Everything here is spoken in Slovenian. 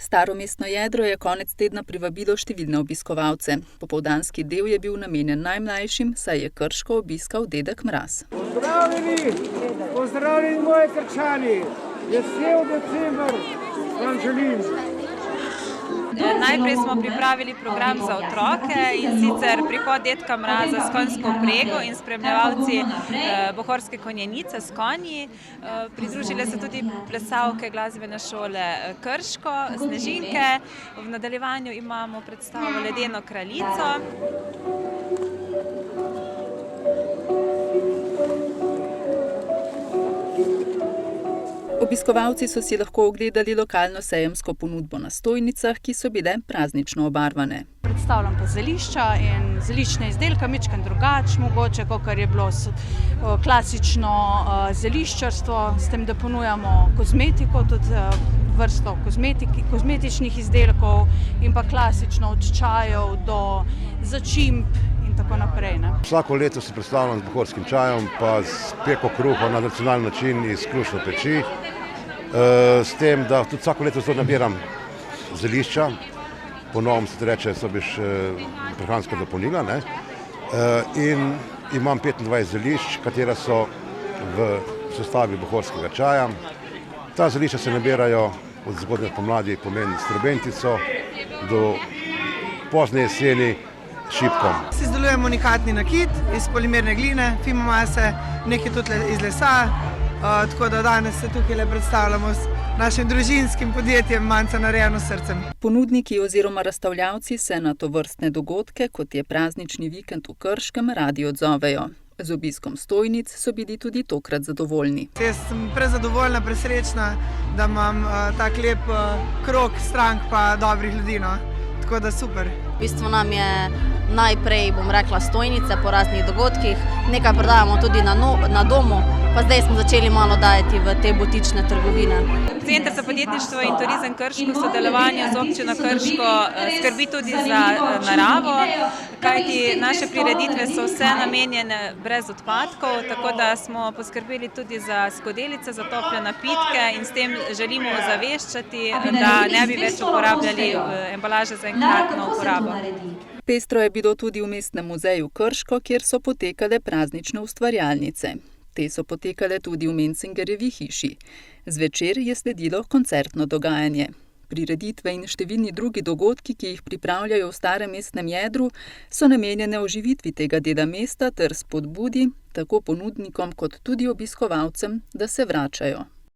Staro mestno jedro je konec tedna privabilo številne obiskovalce. Popoldanski del je bil namenjen najmlajšim, saj je Krško obiskal dedek Mraz. Pozdravljeni moji Krčani, vesel december vam želim. Najprej smo pripravili program za otroke, in sicer prihod dedka Mraza s konjsko vprego in spremljevalci Bohorske konjenice s konji. Pridružile se tudi plesalke glasbene šole Krško, Snežinke. V nadaljevanju imamo predstavo Ledeno kraljico. Obiskovalci so si lahko ogledali lokalno sejemsko ponudbo na stojnicah, ki so bile praznično obarvane. Predstavljam pa zelišča in zeliščne izdelke, majčkeno drugače mogoče, kakor je bilo klasično zeliščarstvo, s tem, da ponujamo kozmetiko, tudi vrsto kozmetičnih izdelkov in pa klasično od čajev do začimb in tako naprej. Vsako leto se predstavljam z bohorskim čajem, pa s peko kruha na nacionalni način iz krušne peči. S tem, da tudi vsako leto zelo nabiram zelišča, po novem se reče, so biš prehranska dopolnila, in imam 25 zelišč, katera so v sestavi bohorskega čaja. Ta zelišča se nabirajo od zgodnje pomladi, pomeni strobentico, do pozne jeseni šipkom. Izdelujemo unikatni nakit iz polimerne gline, fimomase, nekaj tudi iz lesa, tako da danes se tukaj predstavljamo s našim družinskim podjetjem Manca narejeno srcem. Ponudniki oziroma razstavljavci se na tovrstne dogodke, kot je praznični vikend v Krškem, radi odzovejo. Z obiskom stojnic so bili tudi tokrat zadovoljni. Jaz sem prezadovoljna, presrečna, da imam tak lep krog strank pa dobrih ljudi. Tako da super. V bistvu nam je najprej, stojnice po raznih dogodkih, nekaj prodajamo tudi na domu, pa zdaj smo začeli malo dajati v te butične trgovine. Center za podjetništvo in turizem Krško v sodelovanju z občino Krško skrbi tudi za naravo, kajti naše prireditve so vse namenjene brez odpadkov, tako da smo poskrbeli tudi za skodelice, za tople napitke in s tem želimo ozaveščati, da ne bi več uporabljali embalaže za enkratno uporabo. Pestro je bilo tudi v Mestnem muzeju Krško, kjer so potekale praznične ustvarjalnice. Te so potekale tudi v Mencingerjevi hiši. Zvečer je sledilo koncertno dogajanje. Prireditve in številni drugi dogodki, ki jih pripravljajo v starem mestnem jedru, so namenjene oživitvi tega dela mesta ter spodbudi tako ponudnikom kot tudi obiskovalcem, da se vračajo.